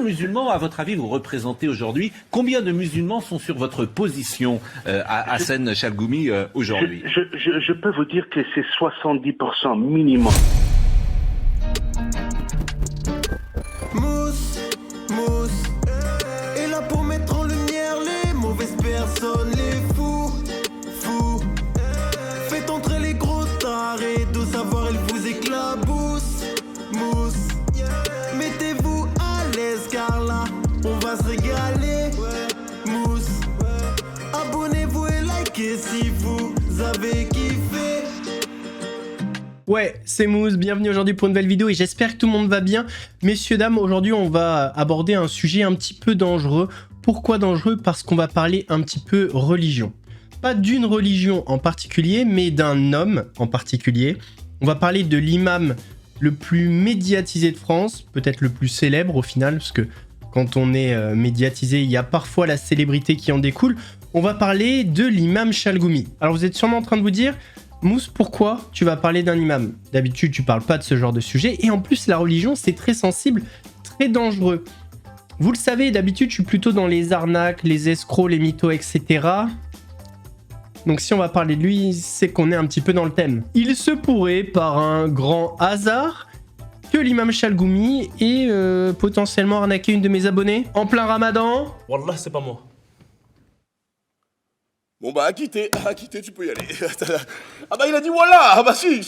musulmans, à votre avis, vous représentez aujourd'hui? Combien de musulmans sont sur votre position à Hassan Chalgoumi aujourd'hui? Je peux vous dire que c'est 70% minimum. Mousse est là pour mettre en lumière les mauvaises personnes, les fous. Faites entrer les gros tarés, de savoir elle vous éclabousse. Mousse, mettez-vous à l'aise car là on va se régaler. Mousse, abonnez-vous et likez si vous avez kiffé. Ouais, c'est Mousse, bienvenue aujourd'hui pour une nouvelle vidéo et j'espère que tout le monde va bien. Messieurs, dames, aujourd'hui on va aborder un sujet un petit peu dangereux. Pourquoi dangereux? Parce qu'on va parler un petit peu religion. Pas d'une religion en particulier, mais d'un homme en particulier. On va parler de l'imam le plus médiatisé de France, peut-être le plus célèbre au final, parce que quand on est médiatisé, il y a parfois la célébrité qui en découle. On va parler de l'imam Chalgoumi. Alors vous êtes sûrement en train de vous dire... Mousse, pourquoi tu vas parler d'un imam? D'habitude, tu parles pas de ce genre de sujet. Et en plus, la religion, c'est très sensible, très dangereux. Vous le savez, d'habitude, je suis plutôt dans les arnaques, les escrocs, les mythos, etc. Donc si on va parler de lui, c'est qu'on est un petit peu dans le thème. Il se pourrait, par un grand hasard, que l'imam Chalgoumi ait potentiellement arnaqué une de mes abonnées en plein ramadan. Wallah, c'est pas moi. Bon bah à quitter, tu peux y aller. Ah bah il a dit voilà, ah bah si,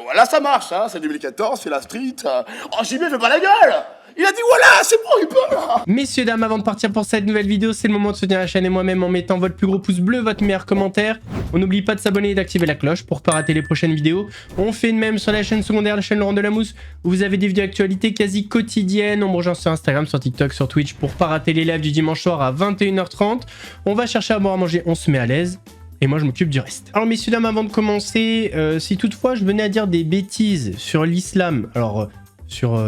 voilà ça marche, hein, c'est 2014, c'est la street. Oh JB fais pas la gueule. Il a dit voilà, c'est bon, il peut là. Messieurs, dames, avant de partir pour cette nouvelle vidéo, c'est le moment de soutenir la chaîne et moi-même en mettant votre plus gros pouce bleu, votre meilleur commentaire. On n'oublie pas de s'abonner et d'activer la cloche pour pas rater les prochaines vidéos. On fait de même sur la chaîne secondaire, la chaîne Laurent Delamousse, où vous avez des vidéos d'actualité quasi quotidiennes. On me rejoint sur Instagram, sur TikTok, sur Twitch pour pas rater les lives du dimanche soir à 21h30. On va chercher à boire à manger, on se met à l'aise. Et moi je m'occupe du reste. Alors messieurs, dames, avant de commencer, si toutefois je venais à dire des bêtises sur l'islam, alors sur...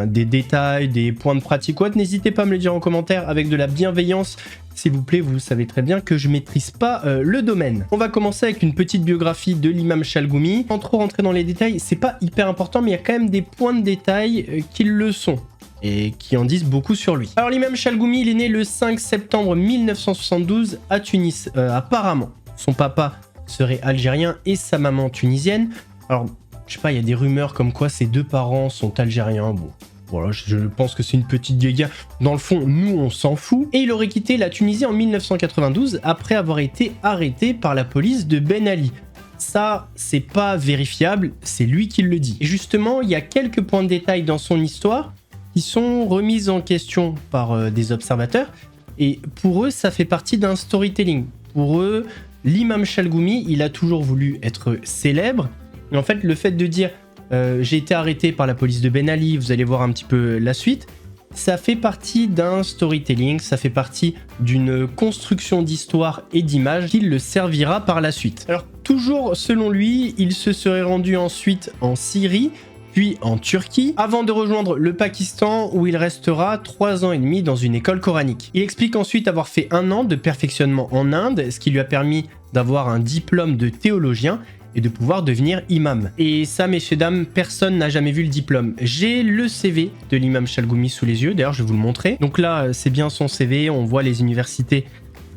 des détails, des points de pratique ou autre, n'hésitez pas à me le dire en commentaire avec de la bienveillance. S'il vous plaît, vous savez très bien que je maîtrise pas le domaine. On va commencer avec une petite biographie de l'imam Chalgoumi. Sans trop rentrer dans les détails, c'est pas hyper important, mais il y a quand même des points de détail qui le sont et qui en disent beaucoup sur lui. Alors l'imam Chalgoumi, il est né le 5 septembre 1972 à Tunis. Apparemment, son papa serait algérien et sa maman tunisienne. Alors, je sais pas, il y a des rumeurs comme quoi ses deux parents sont algériens. Bon, voilà, je pense que c'est une petite guéguerre. Dans le fond, nous, on s'en fout. Et il aurait quitté la Tunisie en 1992 après avoir été arrêté par la police de Ben Ali. Ça, c'est pas vérifiable, c'est lui qui le dit. Et justement, il y a quelques points de détail dans son histoire qui sont remis en question par des observateurs. Et pour eux, ça fait partie d'un storytelling. Pour eux, l'imam Chalgoumi, il a toujours voulu être célèbre. Et en fait, le fait de dire j'ai été arrêté par la police de Ben Ali, vous allez voir un petit peu la suite, ça fait partie d'un storytelling, ça fait partie d'une construction d'histoire et d'image qui le servira par la suite. Alors, toujours selon lui, il se serait rendu ensuite en Syrie, puis en Turquie, avant de rejoindre le Pakistan où il restera 3 ans et demi dans une école coranique. Il explique ensuite avoir fait 1 an de perfectionnement en Inde, ce qui lui a permis d'avoir un diplôme de théologien et de pouvoir devenir imam. Et ça, messieurs, dames, personne n'a jamais vu le diplôme. J'ai le CV de l'imam Chalgoumi sous les yeux, d'ailleurs je vais vous le montrer. Donc là, c'est bien son CV, on voit les universités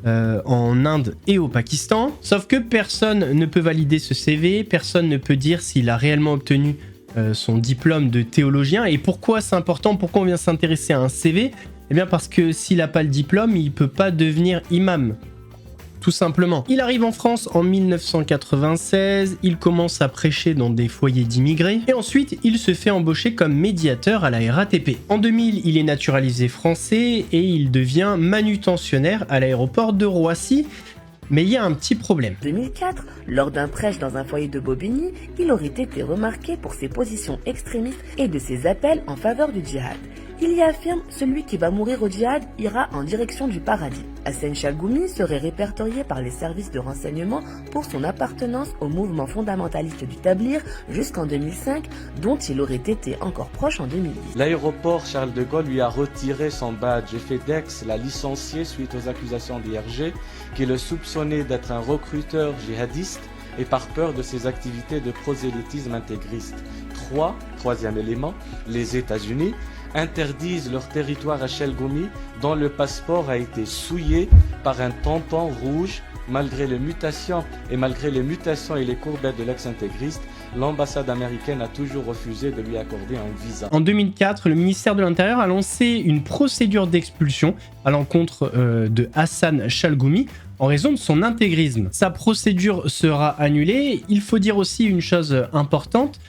en Inde et au Pakistan. Sauf que personne ne peut valider ce CV, personne ne peut dire s'il a réellement obtenu son diplôme de théologien. Et pourquoi c'est important? Pourquoi on vient s'intéresser à un CV? Eh bien parce que s'il n'a pas le diplôme, il ne peut pas devenir imam. Tout simplement. Il arrive en France en 1996, il commence à prêcher dans des foyers d'immigrés, et ensuite il se fait embaucher comme médiateur à la RATP. En 2000, il est naturalisé français et il devient manutentionnaire à l'aéroport de Roissy. Mais il y a un petit problème. En 2004, lors d'un prêche dans un foyer de Bobigny, il aurait été remarqué pour ses positions extrémistes et de ses appels en faveur du djihad. Il y affirme « Celui qui va mourir au djihad ira en direction du paradis ». Hassan Chalgoumi serait répertorié par les services de renseignement pour son appartenance au mouvement fondamentaliste du Tablir jusqu'en 2005, dont il aurait été encore proche en 2010. L'aéroport Charles de Gaulle lui a retiré son badge et FedEx l'a licencié suite aux accusations d'IRG qui le soupçonnait d'être un recruteur djihadiste et par peur de ses activités de prosélytisme intégriste. Troisième élément, les États-Unis interdisent leur territoire à Chalgoumi, dont le passeport a été souillé par un tampon rouge. Malgré les mutations et les courbettes de l'ex-intégriste, l'ambassade américaine a toujours refusé de lui accorder un visa. En 2004, le ministère de l'Intérieur a lancé une procédure d'expulsion à l'encontre de Hassan Chalgoumi en raison de son intégrisme. Sa procédure sera annulée. Il faut dire aussi une chose importante.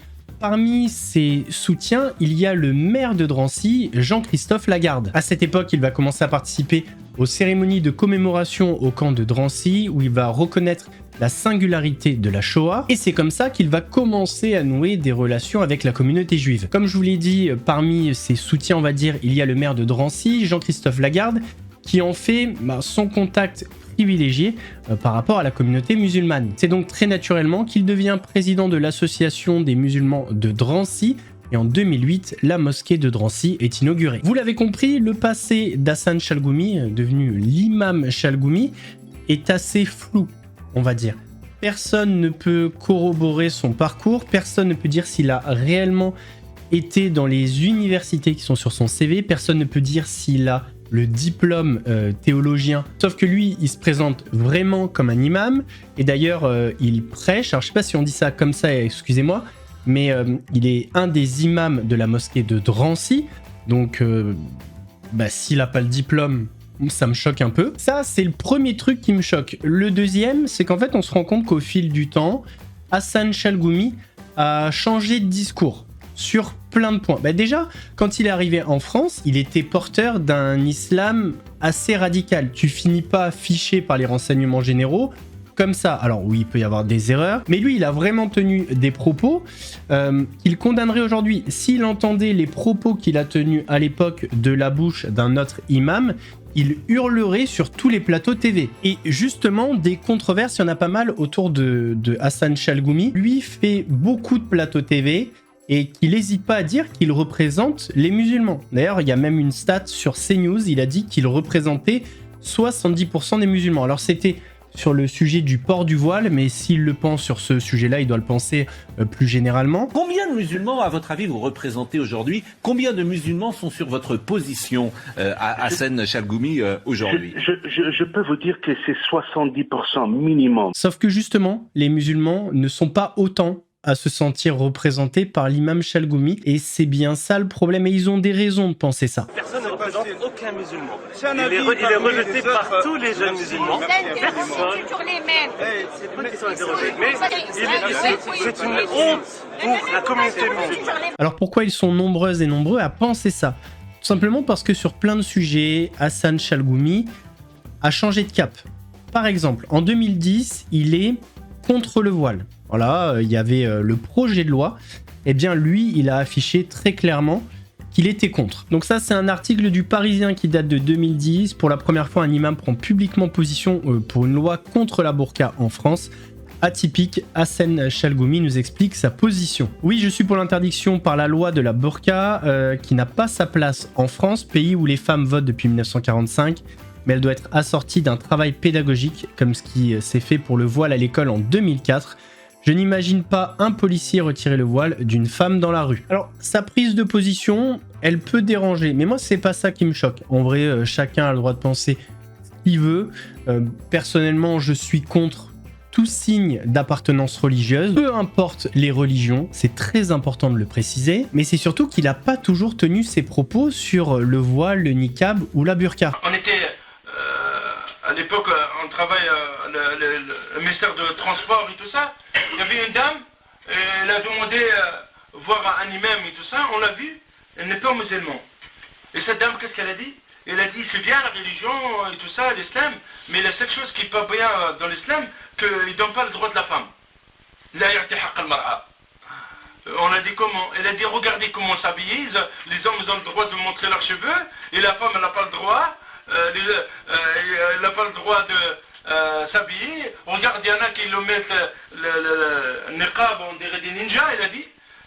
Parmi ses soutiens, il y a le maire de Drancy, Jean-Christophe Lagarde. À cette époque, il va commencer à participer aux cérémonies de commémoration au camp de Drancy, où il va reconnaître la singularité de la Shoah, et c'est comme ça qu'il va commencer à nouer des relations avec la communauté juive. Comme je vous l'ai dit, parmi ses soutiens, on va dire, il y a le maire de Drancy, Jean-Christophe Lagarde, qui en fait son contact privilégié par rapport à la communauté musulmane. C'est donc très naturellement qu'il devient président de l'association des musulmans de Drancy, et en 2008, la mosquée de Drancy est inaugurée. Vous l'avez compris, le passé d'Hassan Chalgoumi, devenu l'imam Chalgoumi, est assez flou, on va dire. Personne ne peut corroborer son parcours, personne ne peut dire s'il a réellement été dans les universités qui sont sur son CV, personne ne peut dire s'il a le diplôme théologien, sauf que lui, il se présente vraiment comme un imam, et d'ailleurs, il prêche, alors je sais pas si on dit ça comme ça, excusez-moi, mais il est un des imams de la mosquée de Drancy, donc s'il n'a pas le diplôme, ça me choque un peu. Ça, c'est le premier truc qui me choque. Le deuxième, c'est qu'en fait, on se rend compte qu'au fil du temps, Hassan Chalgoumi a changé de discours sur plein de points. Déjà, quand il est arrivé en France, il était porteur d'un islam assez radical. Tu finis pas fiché par les renseignements généraux comme ça. Alors oui, il peut y avoir des erreurs, mais lui, il a vraiment tenu des propos qu'il condamnerait aujourd'hui. S'il entendait les propos qu'il a tenus à l'époque de la bouche d'un autre imam, il hurlerait sur tous les plateaux TV. Et justement, des controverses, il y en a pas mal autour de Hassan Chalgoumi. Lui fait beaucoup de plateaux TV et qu'il n'hésite pas à dire qu'il représente les musulmans. D'ailleurs, il y a même une stat sur CNews, il a dit qu'il représentait 70% des musulmans. Alors c'était sur le sujet du port du voile, mais s'il le pense sur ce sujet-là, il doit le penser plus généralement. Combien de musulmans, à votre avis, vous représentez aujourd'hui? Combien de musulmans sont sur votre position à Hassan Chalgoumi aujourd'hui? Je peux vous dire que c'est 70% minimum. Sauf que justement, les musulmans ne sont pas autant à se sentir représentés par l'imam Chalgoumi, et c'est bien ça le problème, et ils ont des raisons de penser ça. Personne ne représente aucun musulman. Il est rejeté par tous les jeunes musulmans. C'est toujours les mêmes. C'est pas qu'ils sont interrogés, mais c'est une honte pour la communauté musulmane. Alors pourquoi ils sont nombreuses et nombreux à penser ça? Tout simplement parce que sur plein de sujets, Hassan Chalgoumi a changé de cap. Par exemple, en 2010, il est contre le voile. Voilà, il y avait le projet de loi. Eh bien, lui, il a affiché très clairement qu'il était contre. Donc ça, c'est un article du Parisien qui date de 2010. Pour la première fois, un imam prend publiquement position pour une loi contre la burqa en France. Atypique, Hassan Chalgoumi nous explique sa position. Oui, je suis pour l'interdiction par la loi de la burqa qui n'a pas sa place en France, pays où les femmes votent depuis 1945. Mais elle doit être assortie d'un travail pédagogique, comme ce qui s'est fait pour le voile à l'école en 2004. Je n'imagine pas un policier retirer le voile d'une femme dans la rue. Alors, sa prise de position, elle peut déranger, mais moi, c'est pas ça qui me choque. En vrai, chacun a le droit de penser ce qu'il veut. Personnellement, je suis contre tout signe d'appartenance religieuse, peu importe les religions, c'est très important de le préciser, mais c'est surtout qu'il n'a pas toujours tenu ses propos sur le voile, le niqab ou la burqa. On était à l'époque, on travaille le ministère de Transport et tout ça. Il y avait une dame, elle a demandé voir un imam et tout ça. On l'a vu, elle n'est pas musulmane. Et cette dame, qu'est-ce qu'elle a dit? Elle a dit, c'est bien la religion et tout ça, l'islam, mais la seule chose qui n'est pas bien dans l'islam, qu'il ne donne pas le droit de la femme. La ya'ti haqq al-mar'a. On a dit comment? Elle a dit, regardez comment s'habiller. Les hommes ils ont le droit de montrer leurs cheveux, et la femme, elle n'a pas le droit. Elle n'a pas le droit de s'habiller. Regarde, il y en a qui le mettent le niqab, on dirait des ninjas. Elle a dit,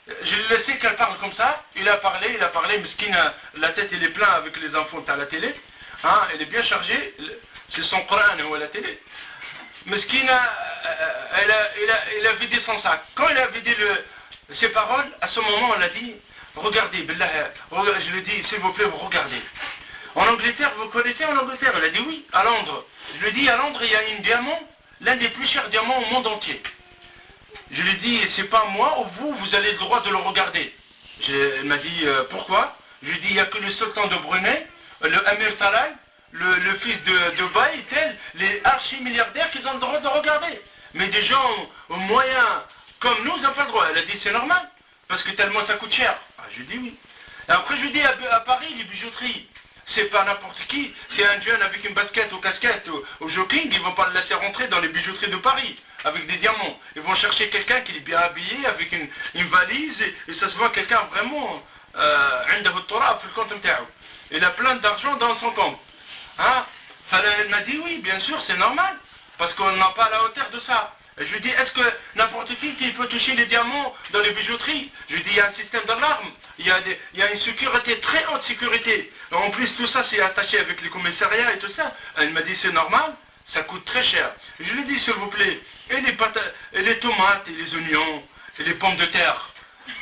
je l'ai laissé qu'elle parle comme ça. Il a parlé, Mesquine, la tête elle est pleine avec les enfants à la télé. Hein, elle est bien chargée, c'est son Coran ou à la télé. Mesquine, elle a vidé son sac. Quand elle a vidé ses paroles, à ce moment, elle a dit, regardez, billah, je lui dis, s'il vous plaît, vous regardez. En Angleterre, vous connaissez en Angleterre? Il a dit oui, à Londres. Je lui dis, à Londres, il y a un diamant, l'un des plus chers diamants au monde entier. Je lui dis, c'est pas moi ou vous, vous avez le droit de le regarder. Il m'a dit, pourquoi? Je lui dis, il n'y a que le sultan de Brunei, le Amir Talal, le fils de Dubaï, tel, les archi-milliardaires qui ont le droit de regarder. Mais des gens moyens comme nous n'ont pas le droit. Elle a dit, c'est normal, parce que tellement ça coûte cher. Ah, je lui dis oui. Et après, je lui dis, à Paris, les bijouteries, c'est pas n'importe qui. C'est un jeune avec une basket ou casquette au jogging, ils vont pas le laisser rentrer dans les bijouteries de Paris avec des diamants. Ils vont chercher quelqu'un qui est bien habillé avec une valise et ça se voit quelqu'un vraiment il a plein d'argent dans son compte. Hein? Elle m'a dit oui, bien sûr, c'est normal, parce qu'on n'a pas à la hauteur de ça. Et je lui dis, est-ce que n'importe qui peut toucher les diamants dans les bijouteries? Je lui dis, il y a un système d'alarme, il y a une sécurité, très haute sécurité. En plus, tout ça, c'est attaché avec les commissariats et tout ça. Elle m'a dit, c'est normal, ça coûte très cher. Je lui dis, s'il vous plaît, et les patates, et les tomates, et les oignons, et les pommes de terre,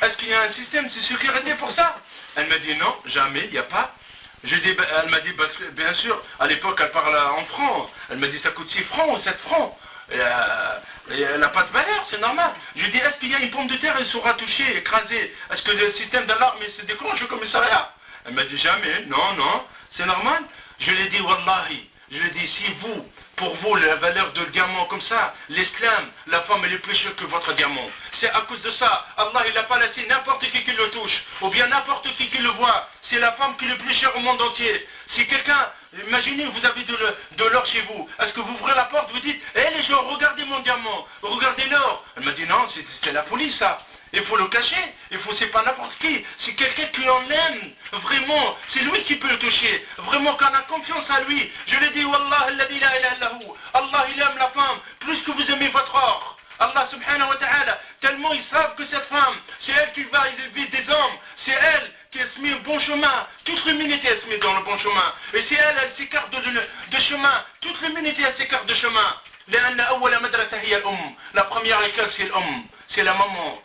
est-ce qu'il y a un système de sécurité pour ça? Elle m'a dit, non, jamais, il n'y a pas. Elle m'a dit, bien sûr, à l'époque, elle parle en francs. Elle m'a dit, ça coûte 6 francs ou 7 francs. Et elle n'a pas de valeur, c'est normal. Je lui ai dit, est-ce qu'il y a une pomme de terre, elle sera touchée, écrasée? Est-ce que le système d'alarme se déclenche au commissariat? Elle m'a dit, jamais, non, c'est normal. Je lui ai dit, wallahi, je lui ai dit, si vous, pour vous, la valeur de diamant comme ça, l'islam, la femme, elle est plus chère que votre diamant. C'est à cause de ça, Allah, il n'a pas laissé n'importe qui le touche, ou bien n'importe qui le voit. C'est la femme qui est le plus chère au monde entier. Si quelqu'un, imaginez, vous avez de l'or chez vous, est-ce que vous ouvrez la porte, vous dites, les gens, regardez mon diamant, regardez l'or? Elle m'a dit, non, c'est la police, ça. Il faut le cacher, c'est pas n'importe qui. C'est quelqu'un qui en aime, vraiment, c'est lui qui peut le toucher. Vraiment, qu'on a confiance à lui. Je lui ai dit, Wallah, alladhi la ilaha illa hu. Allah, il aime la femme, plus que vous aimez votre or. Allah subhanahu wa ta'ala, tellement ils savent que cette femme, c'est elle qui va élever des hommes, c'est elle qui se met au bon chemin, toute l'humanité se met dans le bon chemin, et c'est elle s'écarte de chemin, toute l'humanité s'écarte de chemin. La première école c'est l'homme, c'est la maman,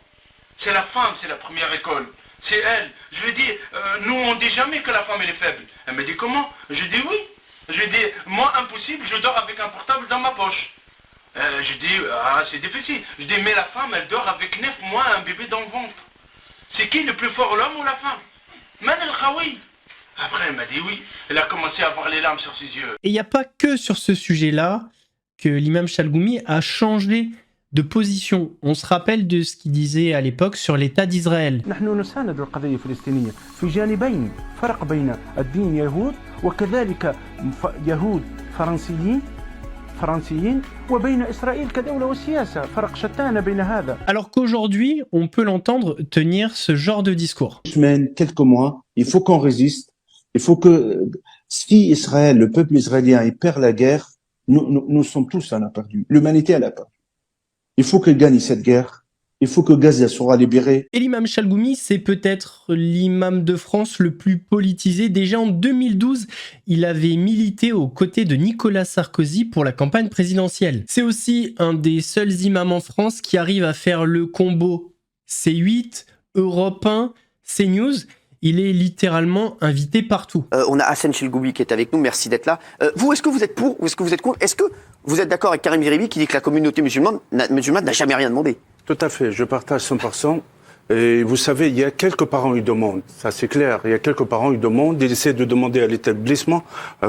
c'est la femme, c'est la première école, c'est elle. Je lui ai dit, nous on dit jamais que la femme elle est faible. Elle m'a dit comment? Je lui ai dit oui, je lui ai dit, moi impossible, je dors avec un portable dans ma poche. Je dis, c'est difficile. Je dis, mais la femme, elle dort avec 9 mois un bébé dans le ventre. C'est qui le plus fort, l'homme ou la femme? Man el-Khawi. Après, elle m'a dit oui. Elle a commencé à avoir les larmes sur ses yeux. Et il n'y a pas que sur ce sujet-là que l'imam Chalgoumi a changé de position. On se rappelle de ce qu'il disait à l'époque sur l'État d'Israël. Alors qu'aujourd'hui, on peut l'entendre tenir ce genre de discours. Semaines, quelques mois, il faut qu'on résiste. Il faut que si Israël, le peuple israélien, il perd la guerre, nous sommes tous, on a perdu. L'humanité, elle a perdu. Il faut qu'elle gagne cette guerre. Il faut que Gaza soit libéré. Et l'imam Chalgoumi, c'est peut-être l'imam de France le plus politisé. Déjà en 2012, il avait milité aux côtés de Nicolas Sarkozy pour la campagne présidentielle. C'est aussi un des seuls imams en France qui arrive à faire le combo C8, Europe 1, CNews. Il est littéralement invité partout. On a Hassan Chalgoumi qui est avec nous, merci d'être là. Vous, est-ce que vous êtes pour ou est-ce que vous êtes contre? Est-ce que vous êtes d'accord avec Karim Gheribi qui dit que la communauté musulmane n'a jamais rien demandé? Tout à fait, je partage 100%. Et vous savez, il y a quelques parents qui demandent, ça c'est clair, il y a quelques parents qui demandent, ils essaient de demander à l'établissement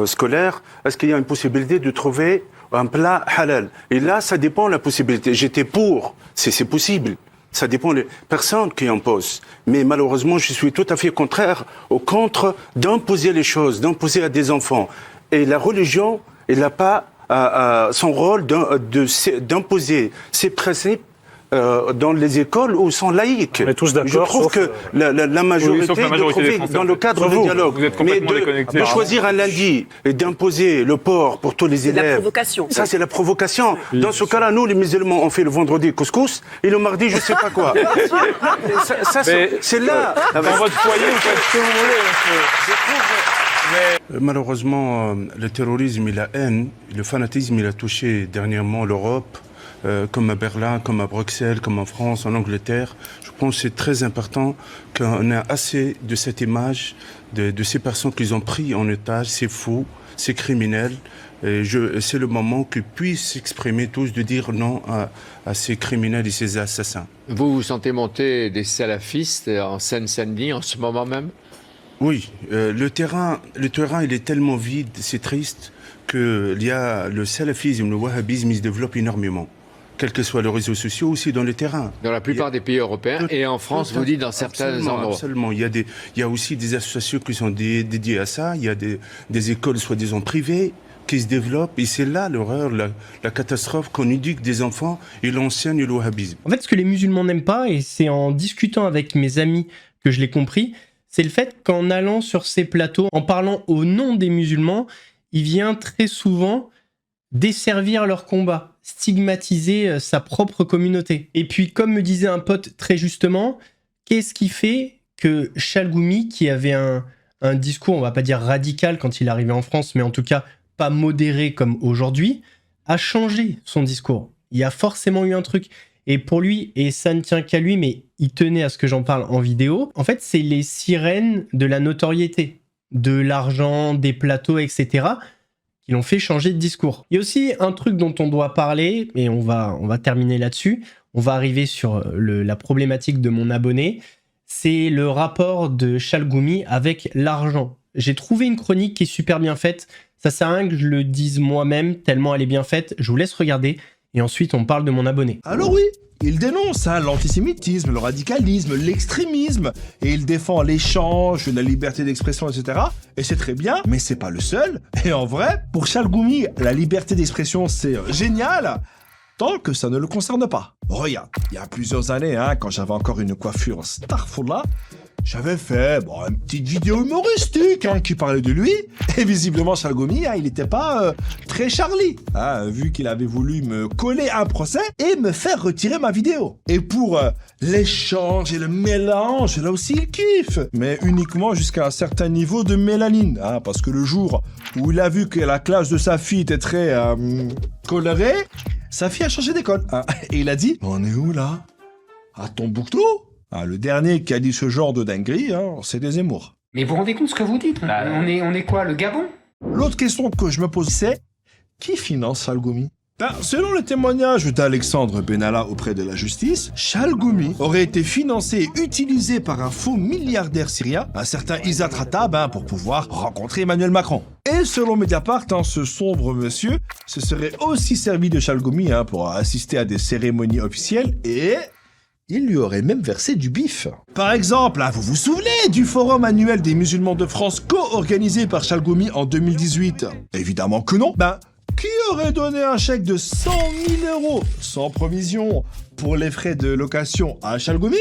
scolaire, est-ce qu'il y a une possibilité de trouver un plat halal? Et là, ça dépend de la possibilité. J'étais pour, c'est possible. Ça dépend des personnes qui en posent. Mais malheureusement, je suis tout à fait contre d'imposer les choses, d'imposer à des enfants. Et la religion, elle n'a pas son rôle d'imposer ses principes dans les écoles où sont laïques. On est tous d'accord. Je trouve que la majorité, de trouver dans le cadre du dialogue, mais de choisir un lundi et d'imposer le port pour tous les élèves. C'est la provocation. Ça, c'est la provocation. Dans ce cas-là, nous, les musulmans, on fait le vendredi couscous et le mardi, je sais pas quoi. ça c'est là. Dans votre foyer, vous faites ce que vous voulez. Malheureusement, le terrorisme et la haine, le fanatisme, il a touché dernièrement l'Europe. comme à Berlin, comme à Bruxelles, comme en France, en Angleterre. Je pense que c'est très important qu'on ait assez de cette image de ces personnes qu'ils ont pris en otage, c'est faux, c'est criminel. C'est le moment qu'ils puissent s'exprimer tous, de dire non à ces criminels et ces assassins. Vous vous sentez monter des salafistes en Seine-Saint-Denis en ce moment même? Oui, le terrain il est tellement vide, c'est triste, que le salafisme, le wahhabisme, il se développe énormément. Quels que soient les réseaux sociaux, aussi dans le terrain. Dans la plupart des pays européens et en France, vous dites dans certains endroits. Absolument. Il y a aussi des associations qui sont dédiées à ça. Il y a des écoles soi-disant privées qui se développent. Et c'est là l'horreur, la catastrophe qu'on éduque des enfants et l'enseigne le wahhabisme. En fait, ce que les musulmans n'aiment pas, et c'est en discutant avec mes amis que je l'ai compris, c'est le fait qu'en allant sur ces plateaux, en parlant au nom des musulmans, il vient très souvent desservir leur combat, stigmatiser sa propre communauté. Et puis, comme me disait un pote très justement, qu'est-ce qui fait que Chalgoumi, qui avait un discours, on va pas dire radical quand il est arrivé en France, mais en tout cas pas modéré comme aujourd'hui, a changé son discours. Il y a forcément eu un truc. Et pour lui, et ça ne tient qu'à lui, mais il tenait à ce que j'en parle en vidéo, en fait, c'est les sirènes de la notoriété, de l'argent, des plateaux, etc., qui l'ont fait changer de discours. Il y a aussi un truc dont on doit parler, et on va terminer là-dessus, on va arriver sur la problématique de mon abonné, c'est le rapport de Chalgoumi avec l'argent. J'ai trouvé une chronique qui est super bien faite, ça sert à rien que je le dise moi-même, tellement elle est bien faite, je vous laisse regarder, et ensuite on parle de mon abonné. Alors oui, il dénonce l'antisémitisme, le radicalisme, l'extrémisme, et il défend l'échange, la liberté d'expression, etc. Et c'est très bien, mais c'est pas le seul. Et en vrai, pour Chalgoumi, la liberté d'expression, c'est génial, tant que ça ne le concerne pas. Regarde, il y a plusieurs années, quand j'avais encore une coiffure Starfullah, j'avais fait une petite vidéo humoristique qui parlait de lui, et visiblement Chalgoumi, il n'était pas très Charlie, vu qu'il avait voulu me coller un procès et me faire retirer ma vidéo. Et pour l'échange et le mélange, là aussi il kiffe, mais uniquement jusqu'à un certain niveau de mélanine, parce que le jour où il a vu que la classe de sa fille était très colorée, sa fille a changé d'école, et il a dit « On est où là? À Tombouctou ?» le dernier qui a dit ce genre de dinguerie, c'est des Zemmour. Mais vous vous rendez compte ce que vous dites? On est quoi, le Gabon? L'autre question que je me pose, c'est qui finance Chalgoumi? Selon le témoignage d'Alexandre Benalla auprès de la justice, Chalgoumi aurait été financé et utilisé par un faux milliardaire syrien, un certain Izzat Rattab, pour pouvoir rencontrer Emmanuel Macron. Et selon Mediapart, ce sombre monsieur se serait aussi servi de Chalgoumi pour assister à des cérémonies officielles et il lui aurait même versé du bif. Par exemple, vous vous souvenez du forum annuel des musulmans de France co-organisé par Chalgoumi en 2018? Évidemment que non. Qui aurait donné un chèque de 100 000 € sans provision pour les frais de location à Chalgoumi?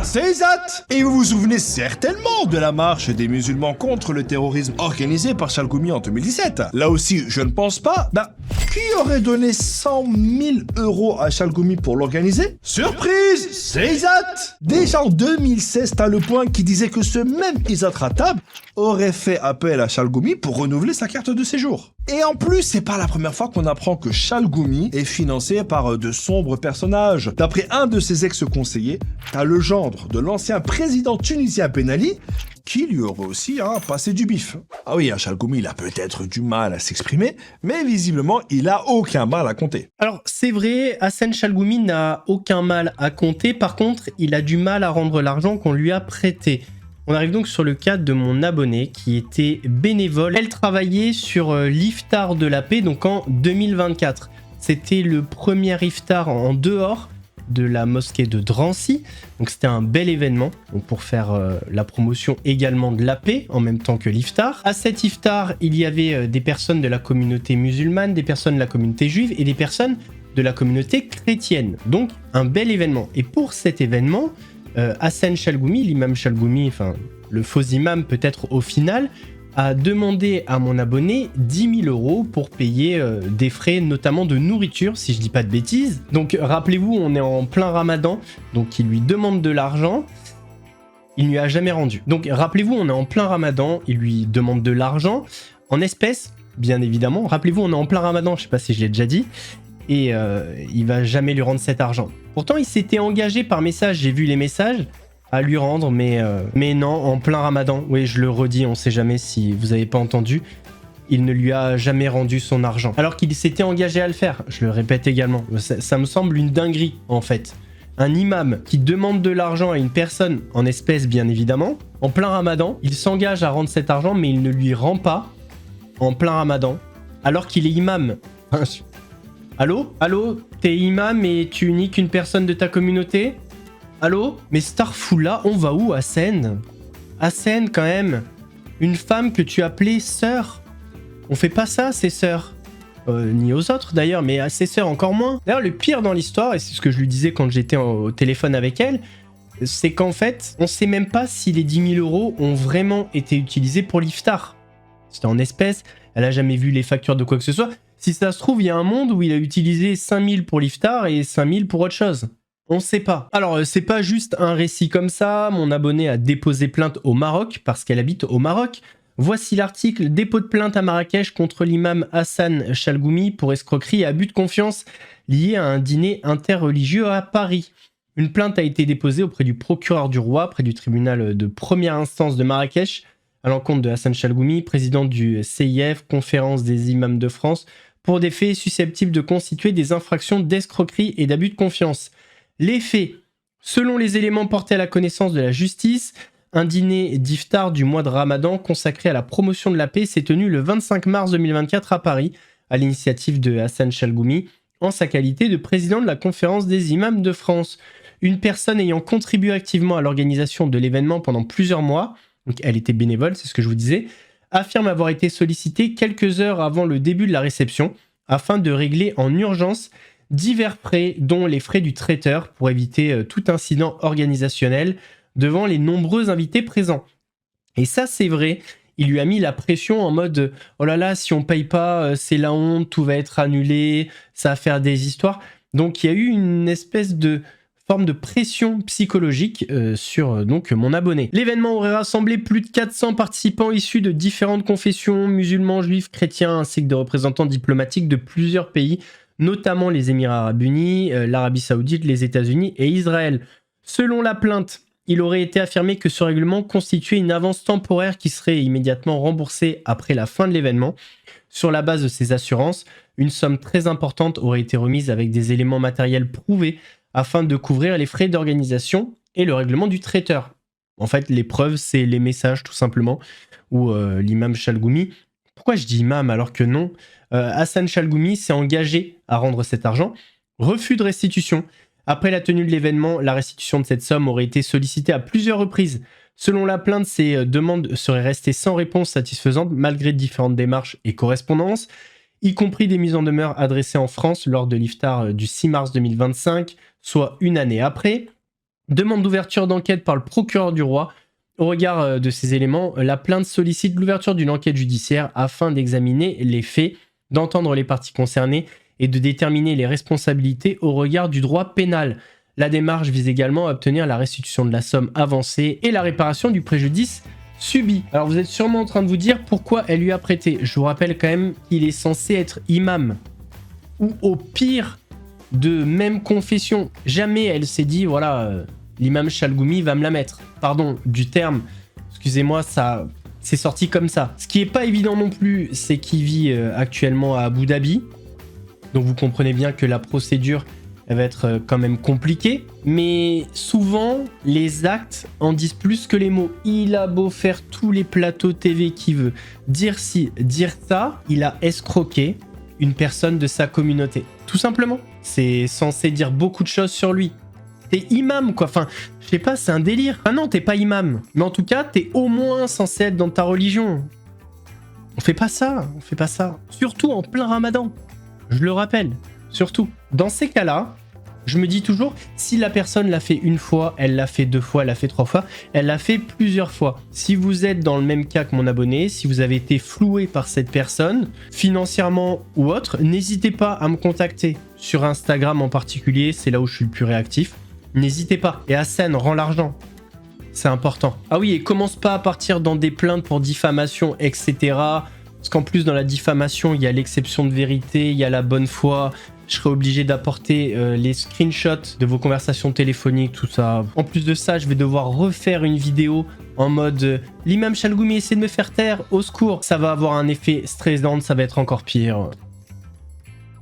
C'est Izzat. Et vous vous souvenez certainement de la marche des musulmans contre le terrorisme organisée par Chalgoumi en 2017. Là aussi, je ne pense pas. Qui aurait donné 100 000 € à Chalgoumi pour l'organiser? Surprise, c'est Izzat. Déjà en 2016, t'as le point qui disait que ce même Izzat Rattab aurait fait appel à Chalgoumi pour renouveler sa carte de séjour. Et en plus, c'est pas la première fois qu'on apprend que Chalgoumi est financé par de sombres personnages. D'après un de ses ex-conseillers, t'as le gendre de l'ancien président tunisien Ben Ali qui lui aurait aussi passé du bif. Oui, Chalgoumi, il a peut-être du mal à s'exprimer, mais visiblement, il a aucun mal à compter. Alors, c'est vrai, Hassan Chalgoumi n'a aucun mal à compter, par contre, il a du mal à rendre l'argent qu'on lui a prêté. On arrive donc sur le cas de mon abonnée qui était bénévole. Elle travaillait sur l'iftar de la paix, donc en 2024. C'était le premier iftar en dehors de la mosquée de Drancy. Donc c'était un bel événement pour faire la promotion également de la paix en même temps que l'iftar. À cet iftar, il y avait des personnes de la communauté musulmane, des personnes de la communauté juive et des personnes de la communauté chrétienne. Donc un bel événement. Et pour cet événement, Hassan Chalgoumi, l'imam Chalgoumi, enfin le faux imam peut-être au final, a demandé à mon abonné 10 000 € pour payer des frais notamment de nourriture, si je dis pas de bêtises. Donc rappelez-vous, on est en plein ramadan, donc il lui demande de l'argent, il ne lui a jamais rendu. Donc rappelez-vous, on est en plein ramadan, il lui demande de l'argent, en espèces, bien évidemment. Rappelez-vous, on est en plein ramadan, je sais pas si je l'ai déjà dit, et il va jamais lui rendre cet argent. Pourtant, il s'était engagé par message, j'ai vu les messages, à lui rendre, mais non, en plein ramadan. Oui, je le redis, on sait jamais si vous n'avez pas entendu. Il ne lui a jamais rendu son argent. Alors qu'il s'était engagé à le faire, je le répète également. Ça me semble une dinguerie, en fait. Un imam qui demande de l'argent à une personne, en espèces bien évidemment, en plein ramadan, il s'engage à rendre cet argent, mais il ne lui rend pas en plein ramadan, alors qu'il est imam. Allô? Allô? T'es imam et tu niques une personne de ta communauté? Allô? Mais Starfoula, on va où, Hassen? Hassen, quand même. Une femme que tu appelais sœur. On fait pas ça, ses sœurs. Ni aux autres d'ailleurs, mais à ses sœurs encore moins. D'ailleurs, le pire dans l'histoire, et c'est ce que je lui disais quand j'étais au téléphone avec elle, c'est qu'en fait, on sait même pas si les 10 000 € ont vraiment été utilisés pour l'iftar. C'était en espèces, elle a jamais vu les factures de quoi que ce soit. Si ça se trouve, il y a un monde où il a utilisé 5 000 pour l'iftar et 5 000 pour autre chose. On sait pas. Alors, c'est pas juste un récit comme ça. Mon abonné a déposé plainte au Maroc parce qu'elle habite au Maroc. Voici l'article « Dépôt de plainte à Marrakech contre l'imam Hassan Chalgoumi pour escroquerie et abus de confiance lié à un dîner interreligieux à Paris ». Une plainte a été déposée auprès du procureur du roi, près du tribunal de première instance de Marrakech, à l'encontre de Hassan Chalgoumi, président du CIF, Conférence des imams de France, pour des faits susceptibles de constituer des infractions d'escroquerie et d'abus de confiance. Les faits, selon les éléments portés à la connaissance de la justice, un dîner d'iftar du mois de Ramadan consacré à la promotion de la paix s'est tenu le 25 mars 2024 à Paris, à l'initiative de Hassan Chalgoumi, en sa qualité de président de la Conférence des imams de France. Une personne ayant contribué activement à l'organisation de l'événement pendant plusieurs mois, donc elle était bénévole, c'est ce que je vous disais, affirme avoir été sollicitée quelques heures avant le début de la réception, afin de régler en urgence divers frais, dont les frais du traiteur, pour éviter tout incident organisationnel devant les nombreux invités présents. Et ça, c'est vrai, il lui a mis la pression en mode « Oh là là, si on paye pas, c'est la honte, tout va être annulé, ça va faire des histoires ». Donc il y a eu une espèce de forme de pression psychologique sur donc mon abonné. L'événement aurait rassemblé plus de 400 participants issus de différentes confessions, musulmans, juifs, chrétiens, ainsi que de représentants diplomatiques de plusieurs pays, notamment les Émirats arabes unis, l'Arabie saoudite, les États-Unis et Israël. Selon la plainte, il aurait été affirmé que ce règlement constituait une avance temporaire qui serait immédiatement remboursée après la fin de l'événement. Sur la base de ces assurances, une somme très importante aurait été remise avec des éléments matériels prouvés afin de couvrir les frais d'organisation et le règlement du traiteur. En fait, les preuves, c'est les messages tout simplement, où l'imam Chalgoumi, pourquoi je dis imam alors que non, Hassan Chalgoumi s'est engagé à rendre cet argent. Refus de restitution. Après la tenue de l'événement, la restitution de cette somme aurait été sollicitée à plusieurs reprises. Selon la plainte, ces demandes seraient restées sans réponse satisfaisante malgré différentes démarches et correspondances, y compris des mises en demeure adressées en France lors de l'iftar du 6 mars 2025, soit une année après. Demande d'ouverture d'enquête par le procureur du roi. Au regard de ces éléments, la plainte sollicite l'ouverture d'une enquête judiciaire afin d'examiner les faits, d'entendre les parties concernées et de déterminer les responsabilités au regard du droit pénal. La démarche vise également à obtenir la restitution de la somme avancée et la réparation du préjudice subi. Alors vous êtes sûrement en train de vous dire pourquoi elle lui a prêté. Je vous rappelle quand même qu'il est censé être imam, ou au pire de même confession. Jamais elle s'est dit, voilà, l'imam Chalgoumi va me la mettre. Pardon du terme, excusez-moi, ça c'est sorti comme ça. Ce qui est pas évident non plus, c'est qu'il vit actuellement à Abu Dhabi. Donc vous comprenez bien que la procédure elle va être quand même compliquée. Mais souvent, les actes en disent plus que les mots. Il a beau faire tous les plateaux TV qu'il veut, dire ci, dire ça, il a escroqué une personne de sa communauté. Tout simplement. C'est censé dire beaucoup de choses sur lui. T'es imam, quoi. Enfin, je sais pas, c'est un délire. Ah non, t'es pas imam. Mais en tout cas, t'es au moins censé être dans ta religion. On fait pas ça, on fait pas ça. Surtout en plein ramadan. Je le rappelle, surtout. Dans ces cas-là, je me dis toujours, si la personne l'a fait une fois, elle l'a fait 2 fois, elle l'a fait 3 fois, elle l'a fait plusieurs fois. Si vous êtes dans le même cas que mon abonné, si vous avez été floué par cette personne, financièrement ou autre, n'hésitez pas à me contacter. Sur Instagram en particulier, c'est là où je suis le plus réactif. N'hésitez pas. Et Hassan, rend l'argent. C'est important. Ah oui, et commence pas à partir dans des plaintes pour diffamation, etc. Parce qu'en plus, dans la diffamation, il y a l'exception de vérité, il y a la bonne foi. Je serai obligé d'apporter les screenshots de vos conversations téléphoniques, tout ça. En plus de ça, je vais devoir refaire une vidéo en mode l'imam Chalgoumi essaie de me faire taire, au secours. Ça va avoir un effet stressant, ça va être encore pire.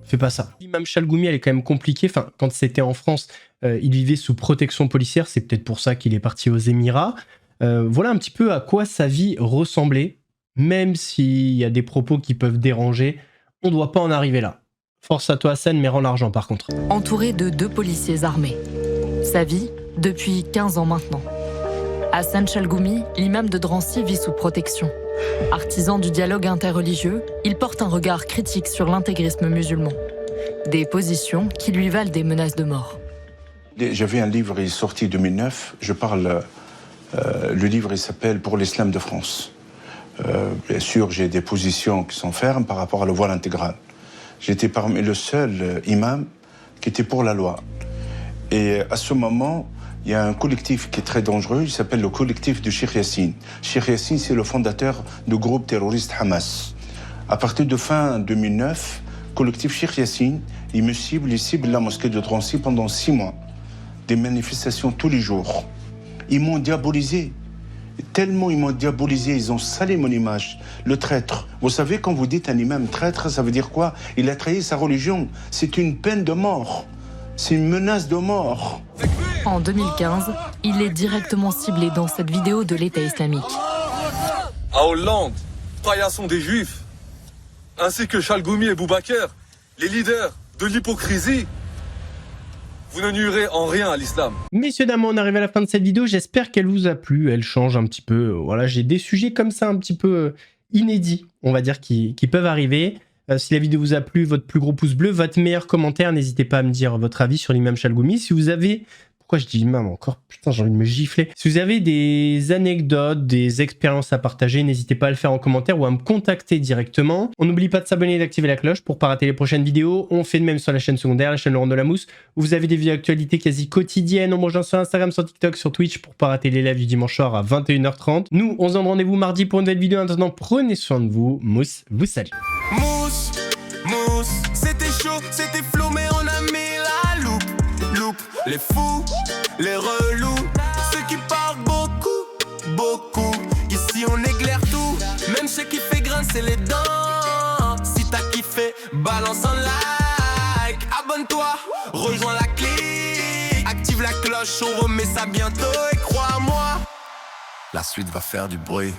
Fais pas ça. L'imam Chalgoumi, elle est quand même compliquée. Enfin, quand c'était en France, il vivait sous protection policière. C'est peut-être pour ça qu'il est parti aux Émirats. Voilà un petit peu à quoi sa vie ressemblait. Même s'il y a des propos qui peuvent déranger, on doit pas en arriver là. Force à toi Hassan, mais rends l'argent par contre. Entouré de 2 policiers armés. Sa vie, depuis 15 ans maintenant. Hassan Chalgoumi, l'imam de Drancy, vit sous protection. Artisan du dialogue interreligieux, il porte un regard critique sur l'intégrisme musulman. Des positions qui lui valent des menaces de mort. J'avais un livre, il est sorti en 2009. Je parle. Le livre, il s'appelle Pour l'islam de France. Bien sûr, j'ai des positions qui sont fermes par rapport à le voile intégral. J'étais parmi le seul imam qui était pour la loi. Et à ce moment, il y a un collectif qui est très dangereux, il s'appelle le collectif de Cheikh Yassine. Cheikh Yassine, c'est le fondateur du groupe terroriste Hamas. À partir de fin 2009, collectif Cheikh Yassine, il cible la mosquée de Drancy pendant 6 mois. Des manifestations tous les jours. Ils m'ont diabolisé. Tellement ils m'ont diabolisé, ils ont salé mon image. Le traître. Vous savez, quand vous dites un imam traître, ça veut dire quoi? Il a trahi sa religion. C'est une peine de mort. C'est une menace de mort. En 2015, il est directement ciblé dans cette vidéo de l'État islamique. À Hollande, paillasson des Juifs, ainsi que Chalgoumi et Boubaker, les leaders de l'hypocrisie, vous ne nuirez en rien à l'islam. Messieurs, dames, on arrive à la fin de cette vidéo. J'espère qu'elle vous a plu. Elle change un petit peu. Voilà, j'ai des sujets comme ça un petit peu inédits, on va dire, qui peuvent arriver. Si la vidéo vous a plu, votre plus gros pouce bleu, votre meilleur commentaire, n'hésitez pas à me dire votre avis sur l'imam Chalgoumi. Si vous avez... Pourquoi je dis imam encore? Putain, j'ai envie de me gifler. Si vous avez des anecdotes, des expériences à partager, n'hésitez pas à le faire en commentaire ou à me contacter directement. On n'oublie pas de s'abonner et d'activer la cloche pour ne pas rater les prochaines vidéos. On fait de même sur la chaîne secondaire, la chaîne Laurent Delamousse, où vous avez des vidéos d'actualité quasi quotidiennes. On me rejoint sur Instagram, sur TikTok, sur Twitch pour ne pas rater les lives du dimanche soir à 21h30. Nous, on se donne rendez-vous mardi pour une nouvelle vidéo. En attendant, prenez soin de vous. Mousse vous salue. Mousse, mousse, c'était chaud, c'était flou, mais on a mis la loupe. Les fous, les relous, ceux qui parlent beaucoup, beaucoup. Ici on éclaire tout, même ceux qui fait grincer les dents. Si t'as kiffé, balance un like. Abonne-toi, rejoins la clique. Active la cloche, on remet ça bientôt. Et crois-moi, la suite va faire du bruit.